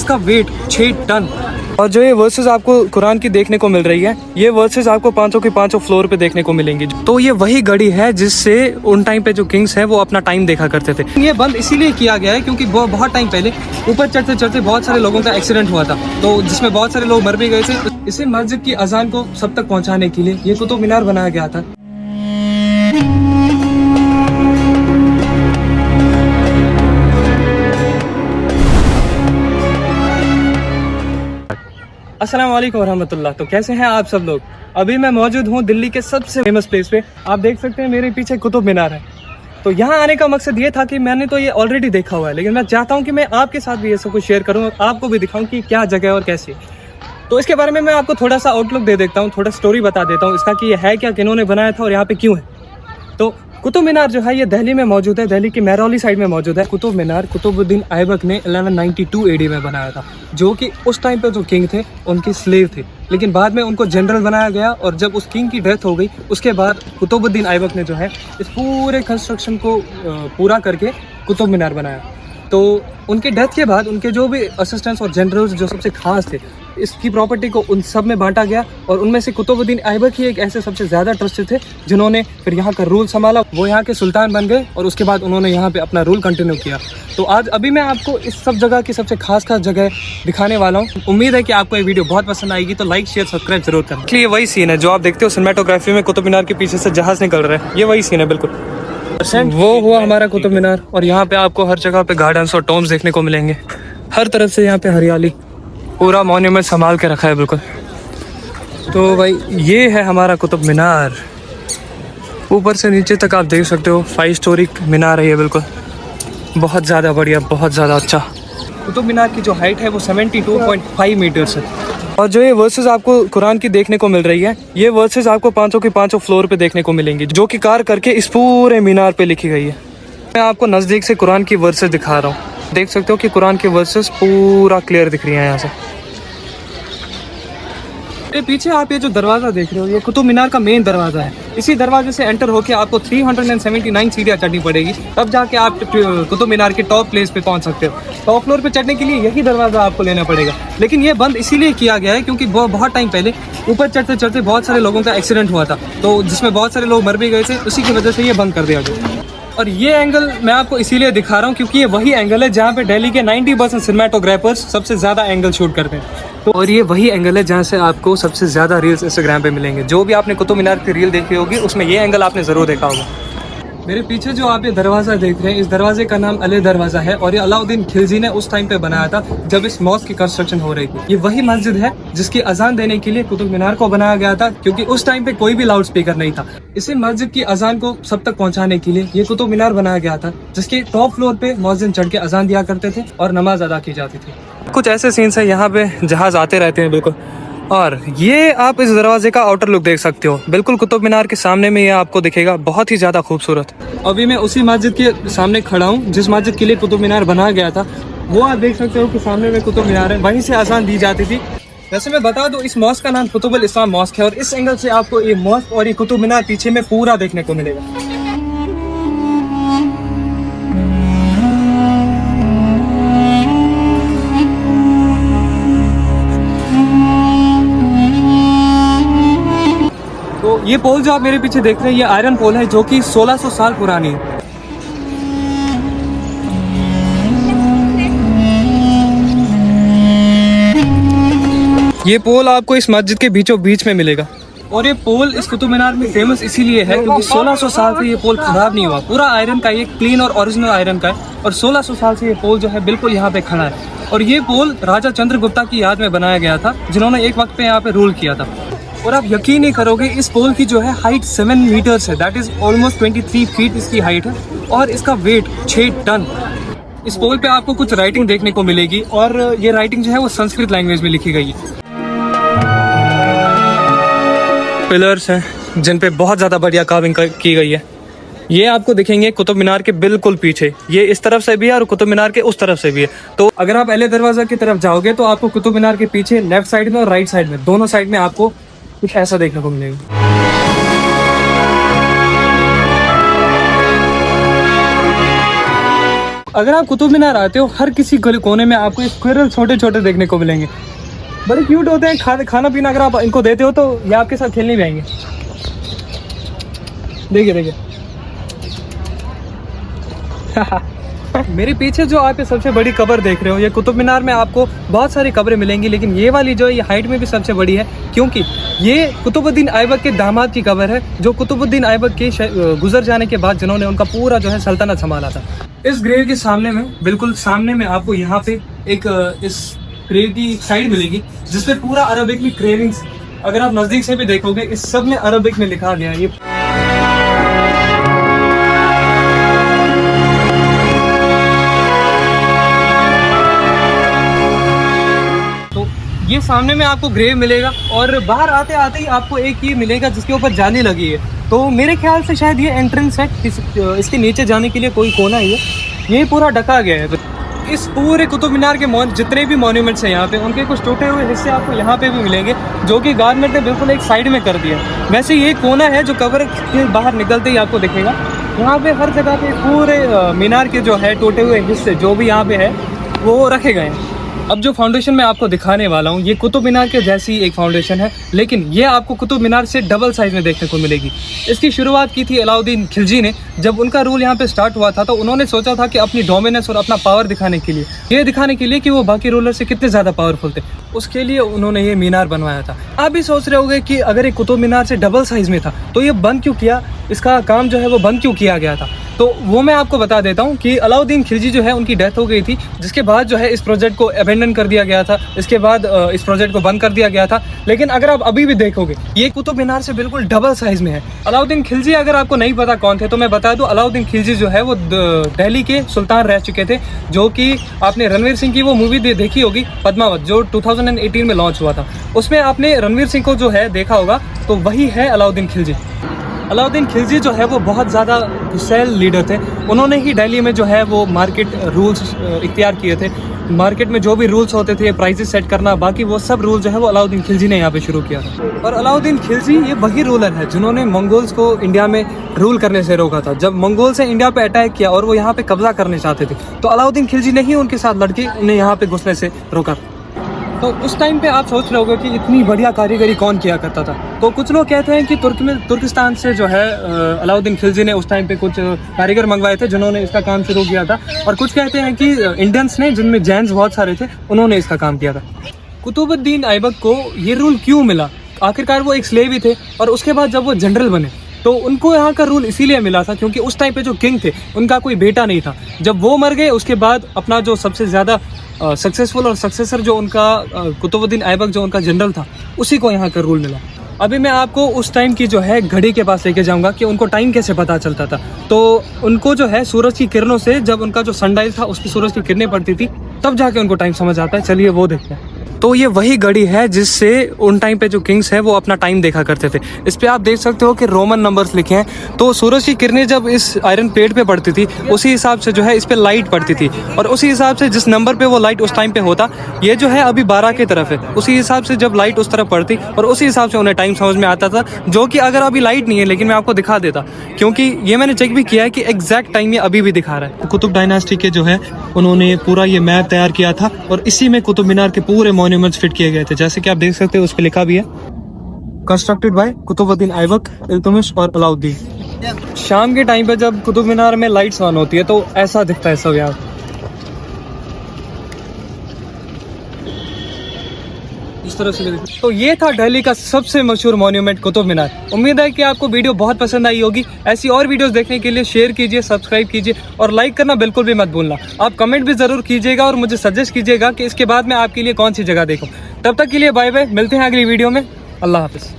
इसका wait 6 ton. और जो ये वर्सेस आपको कुरान की देखने को मिल रही है, ये वर्सेस आपको 500 के 500 फ्लोर पे देखने को मिलेंगी। तो ये वही घड़ी है जिससे उन टाइम पे जो किंग्स हैं वो अपना टाइम देखा करते थे। ये बंद इसीलिए किया गया है क्योंकि बहुत टाइम पहले ऊपर चढ़ते चढ़ते बहुत सारे लोगों का एक्सीडेंट हुआ था, तो जिसमें बहुत सारे लोग मर भी गए थे। इसे मस्जिद की अजान को सब तक पहुँचाने के लिए ये कुतुब मीनार बनाया गया था। अस्सलाम वालेकुम रहमतुल्लाह। तो कैसे हैं आप सब लोग? अभी मैं मौजूद हूँ दिल्ली के सबसे फेमस प्लेस पे। आप देख सकते हैं मेरे पीछे कुतुब मीनार है। तो यहाँ आने का मकसद ये था कि मैंने तो ये ऑलरेडी देखा हुआ है, लेकिन मैं चाहता हूँ कि मैं आपके साथ भी ये सब कुछ शेयर करूँ और आपको भी दिखाऊँ कि क्या जगह है और कैसी। तो इसके बारे में मैं आपको थोड़ा सा आउटलुक दे देता हूँ, थोड़ा स्टोरी बता देता हूँ इसका कि ये है क्या, किन्होंने बनाया था और यहाँ पे क्यों है। तो कुतुब मीनार जो है ये दिल्ली में मौजूद है, दिल्ली की महरौली साइड में मौजूद है। कुतुब मीनार कुतुबुद्दीन ऐबक ने 1192 AD में बनाया था, जो कि उस टाइम पे जो किंग थे उनके स्लेव थे, लेकिन बाद में उनको जनरल बनाया गया। और जब उस किंग की डेथ हो गई उसके बाद कुतुबुद्दीन ऐबक ने जो है इस पूरे कंस्ट्रक्शन को पूरा करके कुतुब मीनार बनाया। तो उनके डेथ के बाद उनके जो भी असिस्टेंट्स और जनरल्स जो सबसे खास थे, इसकी प्रॉपर्टी को उन सब में बांटा गया। और उनमें से कुतुबुद्दीन ऐबक ही एक ऐसे सबसे ज़्यादा ट्रस्टेड थे जिन्होंने फिर यहाँ का रूल संभाला। वो यहाँ के सुल्तान बन गए और उसके बाद उन्होंने यहाँ पे अपना रूल कंटिन्यू किया। तो आज अभी मैं आपको इस सब जगह की सबसे खास जगह दिखाने वाला हूँ। उम्मीद है कि आपको ये वीडियो बहुत पसंद आएगी, तो लाइक शेयर सब्सक्राइब जरूर करना। ये वही सीन है जो आप देखते हो सिनेमेटोग्राफी में, कुतुब मीनार के पीछे से जहाज निकल रहा है, ये वही सीन है बिल्कुल। वो हुआ हमारा कुतुब मीनार। और यहाँ पे आपको हर जगह पे गार्डन्स और टॉम्स देखने को मिलेंगे, हर तरफ से यहाँ पे हरियाली, पूरा मॉन्यूमेंट संभाल के रखा है बिल्कुल। तो भाई ये है हमारा कुतुब मीनार, ऊपर से नीचे तक आप देख सकते हो 5 स्टोरी मीनार है ये बिल्कुल, बहुत ज़्यादा बढ़िया, बहुत ज़्यादा अच्छा। कुतुब मीनार की जो हाइट है वो 72.5 मीटर्स है। और जो ये वर्सेस आपको कुरान की देखने को मिल रही है, ये वर्सेस आपको 500 के 500 फ्लोर पे देखने को मिलेंगी, जो कि कार करके इस पूरे मीनार पे लिखी गई है। मैं आपको नज़दीक से कुरान की वर्सेस दिखा रहा हूँ, देख सकते हो कि कुरान की वर्सेस पूरा क्लियर दिख रही है यहाँ से। मेरे पीछे आप ये जो दरवाज़ा देख रहे हो, ये कुतुब मीनार का मेन दरवाज़ा है। इसी दरवाजे से एंटर होकर आपको 379 सीढ़ियाँ चढ़नी पड़ेगी, तब जाके आप कुतुब मीनार के टॉप प्लेस पे पहुंच सकते हो। टॉप फ्लोर पे चढ़ने के लिए यही दरवाज़ा आपको लेना पड़ेगा, लेकिन ये बंद इसीलिए किया गया है क्योंकि बहुत टाइम पहले ऊपर चढ़ते चढ़ते बहुत सारे लोगों का एक्सीडेंट हुआ था, तो जिसमें बहुत सारे लोग मर भी गए थे, उसी की वजह से ये बंद कर दिया गया। और ये एंगल मैं आपको इसीलिए दिखा रहा हूँ क्योंकि ये वही एंगल है जहाँ पे दिल्ली के 90% सिनेमेटोग्राफर्स सबसे ज़्यादा एंगल शूट करते हैं। तो और ये वही एंगल है जहाँ से आपको सबसे ज़्यादा रील्स इंस्टाग्राम पे मिलेंगे। जो भी आपने कुतुब मीनार की रील देखी होगी उसमें ये एंगल आपने ज़रूर देखा होगा। मेरे पीछे जो आप ये दरवाज़ा देख रहे हैं, इस दरवाजे का नाम अली दरवाज़ा है और ये अलाउद्दीन खिलजी ने उस टाइम पे बनाया था जब इस मॉस्क की कंस्ट्रक्शन हो रही थी। ये वही मस्जिद है जिसकी अजान देने के लिए कुतुब मीनार को बनाया गया था, क्योंकि उस टाइम पे कोई भी लाउड स्पीकर नहीं था। इसी मस्जिद की अजान को सब तक पहुँचाने के लिए ये कुतुब मीनार बनाया गया था, जिसके टॉप फ्लोर पे मुअज्जिन चढ़ के अजान दिया करते थे और नमाज अदा की जाती थी। कुछ ऐसे सीन्स है, यहाँ पे जहाज आते रहते हैं बिल्कुल। और ये आप इस दरवाजे का आउटर लुक देख सकते हो, बिल्कुल कुतुब मीनार के सामने में ये आपको दिखेगा, बहुत ही ज़्यादा खूबसूरत। अभी मैं उसी मस्जिद के सामने खड़ा हूँ जिस मस्जिद के लिए कुतुब मीनार बनाया गया था। वो आप देख सकते हो कि सामने में कुतुब मीनार है, वहीं से अजान दी जाती थी। वैसे मैं बता दूं, इस मॉस्क का नाम कुतुबुल इस्लाम मॉस्क है और इस एंगल से आपको ये मॉस्क और ये कुतुब मीनार पीछे में पूरा देखने को मिलेगा। तो ये पोल जो आप मेरे पीछे देख रहे हैं, ये आयरन पोल है जो कि 1600 साल पुरानी है। ये पोल आपको इस मस्जिद के बीचों बीच में मिलेगा। और ये पोल इस कुतुब मीनार में फेमस इसीलिए है क्योंकि 1600 साल से ये पोल खराब नहीं हुआ। पूरा आयरन का, ये क्लीन और ओरिजिनल आयरन का है और 1600 साल से ये पोल जो है बिल्कुल यहाँ पे खड़ा है। और ये पोल राजा चंद्रगुप्ता की याद में बनाया गया था, जिन्होंने एक वक्त पे यहाँ पे रूल किया था। और आप यकीन नहीं करोगे, इस पोल की जो है हाइट 7 मीटर्स है, दैट इज़ ऑलमोस्ट 23 फीट इसकी हाइट है और इसका वेट 6 टन। इस पोल पे आपको कुछ राइटिंग देखने को मिलेगी और ये राइटिंग जो है वो संस्कृत लैंग्वेज में लिखी गई है। पिलर्स हैं जिन पे बहुत ज़्यादा बढ़िया कार्विंग की गई है। ये आपको दिखेंगे कुतुब मीनार के बिल्कुल पीछे, ये इस तरफ से भी है और कुतुब मीनार के उस तरफ से भी है। तो अगर आप अहले दरवाज़ा की तरफ जाओगे तो आपको कुतुब मीनार के पीछे लेफ्ट साइड में और राइट साइड में, दोनों साइड में आपको कुछ ऐसा देखने को मिलेगा। अगर आप कुतुब मीनार आते हो, हर किसी कोने में आपको स्क्विरल छोटे छोटे देखने को मिलेंगे। बड़े क्यूट होते हैं। खाना पीना अगर आप इनको देते हो तो ये आपके साथ खेलने भी आएंगे। देखिए देखिए मेरे पीछे जो आप सबसे बड़ी कब्र देख रहे हो, ये कुतुब मीनार में आपको बहुत सारी कब्रें मिलेंगी, लेकिन ये वाली जो है ये हाइट में भी सबसे बड़ी है, क्योंकि ये कुतुबुद्दीन ऐबक के दामाद की कब्र है, जो कुतुबुद्दीन ऐबक के गुजर जाने के बाद जिन्होंने उनका पूरा जो है सल्तनत संभाला था। इस ग्रेव के सामने में, बिल्कुल सामने में आपको यहाँ पे एक इस ग्रेव की साइड मिलेगी जिसपे पूरा अरबिक में क्रेविंग्स, अगर आप नजदीक से भी देखोगे इस सब में अरबिक में लिखा गया है। ये ये सामने में आपको ग्रेव मिलेगा, और बाहर आते आते ही आपको एक ये मिलेगा जिसके ऊपर जाली लगी है। तो मेरे ख्याल से शायद ये एंट्रेंस है, इसके नीचे जाने के लिए कोई कोना है, ये पूरा ढका गया है। इस पूरे कुतुब मीनार के जितने भी मॉन्यूमेंट्स हैं यहाँ पे, उनके कुछ टूटे हुए हिस्से आपको यहाँ पे भी मिलेंगे, जो कि गवर्नमेंट ने बिल्कुल एक साइड में कर दिया। वैसे ये कोना है जो कब्र के बाहर निकलते ही आपको दिखेगा। यहाँ पे हर जगह पे पूरे मीनार के जो है टूटे हुए हिस्से जो भी यहाँ पे है वो रखे गए हैं। अब जो फाउंडेशन मैं आपको दिखाने वाला हूँ ये कुतुब मीनार के जैसी एक फाउंडेशन है, लेकिन ये आपको कुतुब मीनार से डबल साइज में देखने को मिलेगी। इसकी शुरुआत की थी अलाउद्दीन खिलजी ने। जब उनका रूल यहाँ पे स्टार्ट हुआ था तो उन्होंने सोचा था कि अपनी डोमिनेंस और अपना पावर दिखाने के लिए, ये दिखाने के लिए कि वो बाकी रूलर से कितने ज़्यादा पावरफुल थे, उसके लिए उन्होंने ये मीनार बनवाया था। आप भी सोच रहे होंगे कि अगर ये कुतुब मीनार से डबल साइज में था तो ये बंद क्यों किया, इसका काम जो है वो बंद क्यों किया गया था। तो वो मैं आपको बता देता हूँ कि अलाउद्दीन खिलजी जो है उनकी डेथ हो गई थी, जिसके बाद जो है इस प्रोजेक्ट को अबेंडन कर दिया गया था। इसके बाद इस प्रोजेक्ट को बंद कर दिया गया था। लेकिन अगर आप अभी भी देखोगे ये कुतुब मीनार से बिल्कुल डबल साइज में है। अलाउद्दीन खिलजी अगर आपको नहीं पता कौन थे तो मैं बता दूं, अलाउद्दीन खिलजी जो है वो दिल्ली के सुल्तान रह चुके थे, जो कि आपने रणवीर सिंह की वो मूवी देखी होगी पद्मावत, जो 2018 में लॉन्च हुआ था। उसमें आपने रणवीर सिंह को जो है देखा होगा, तो वही है अलाउद्दीन खिलजी। अलाउद्दीन खिलजी जो है वो बहुत ज़्यादा गुस्सैल लीडर थे। उन्होंने ही दिल्ली में जो है वो मार्केट रूल्स इख्तियार किए थे। मार्केट में जो भी रूल्स होते थे, प्राइसेस सेट करना, बाकी वो सब रूल जो है वो अलाउद्दीन खिलजी ने यहाँ पे शुरू किया। और अलाउद्दीन खिलजी ये वही रूलर है जिन्होंने मंगोल्स को इंडिया में रूल करने से रोका था। जब मंगोल से इंडिया पे अटैक किया और वो यहाँ पे कब्जा करने चाहते थे, तो अलाउद्दीन खिलजी ने ही उनके साथ लड़के उन्हें यहाँ पे घुसने से रोका। तो उस टाइम पे आप सोच रहे होगे कि इतनी बढ़िया कारीगरी कौन किया करता था। तो कुछ लोग कहते हैं कि तुर्किस्तान से जो है अलाउद्दीन खिलजी ने उस टाइम पे कुछ कारीगर मंगवाए थे जिन्होंने इसका काम शुरू किया था, और कुछ कहते हैं कि इंडियंस ने, जिनमें जैन्स बहुत सारे थे, उन्होंने इसका काम किया था। कुतुबुद्दीन ऐबक को ये रूल क्यों मिला? आखिरकार वो एक स्लेव ही थे, और उसके बाद जब वो जनरल बने तो उनको यहाँ का रूल इसीलिए मिला था क्योंकि उस टाइम पे जो किंग थे उनका कोई बेटा नहीं था। जब वो मर गए उसके बाद अपना जो सबसे ज़्यादा सक्सेसफुल और सक्सेसर जो उनका कुतुबुद्दीन ऐबक जो उनका जनरल था, उसी को यहाँ का रूल मिला। अभी मैं आपको उस टाइम की जो है घड़ी के पास लेके जाऊंगा कि उनको टाइम कैसे पता चलता था। तो उनको जो है सूरज की किरणों से, जब उनका जो सनडाइल था उसकी सूरज की किरणें पड़ती थी, तब जाके उनको टाइम समझ आता है। चलिए वो देखते हैं। तो ये वही घड़ी है जिससे उन टाइम पे जो किंग्स है वो अपना टाइम देखा करते थे। इस पे आप देख सकते हो कि रोमन नंबर्स लिखे हैं। तो सूरज की किरणें जब इस आयरन प्लेट पे पड़ती थी, उसी हिसाब से जो है इस पे लाइट पड़ती थी, और उसी हिसाब से जिस नंबर पे वो लाइट उस टाइम पे होता, ये जो है अभी 12 की तरफ है, उसी हिसाब से जब लाइट उस तरफ पड़ती और उसी हिसाब से उन्हें टाइम समझ में आता था। जो कि अगर अभी लाइट नहीं है, लेकिन मैं आपको दिखा देता, क्योंकि ये मैंने चेक भी किया है कि एग्जैक्ट टाइम ये अभी भी दिखा रहा है। कुतुब डायनास्टी के जो है उन्होंने पूरा ये मैप तैयार किया था, और इसी में कुतुब मीनार के पूरे मॉन्यूमेंट्स फिट किए गए थे। जैसे कि आप देख सकते हो उस पे लिखा भी है, कंस्ट्रक्टेड बाय कुतुबुद्दीन ऐबक, इल्तुतमिश और अलाउद्दीन। शाम के टाइम पे जब कुतुब मीनार में लाइट्स ऑन होती है तो ऐसा दिखता है सब यार। इस तरह से तो ये था दिल्ली का सबसे मशहूर मॉन्यूमेंट कुतुब मीनार। उम्मीद है कि आपको वीडियो बहुत पसंद आई होगी। ऐसी और वीडियोस देखने के लिए शेयर कीजिए, सब्सक्राइब कीजिए, और लाइक करना बिल्कुल भी मत भूलना। आप कमेंट भी जरूर कीजिएगा और मुझे सजेस्ट कीजिएगा कि इसके बाद मैं आपके लिए कौन सी जगह देखूं। तब तक के लिए बाय बाय, मिलते हैं अगली वीडियो में। अल्लाह हाफिज।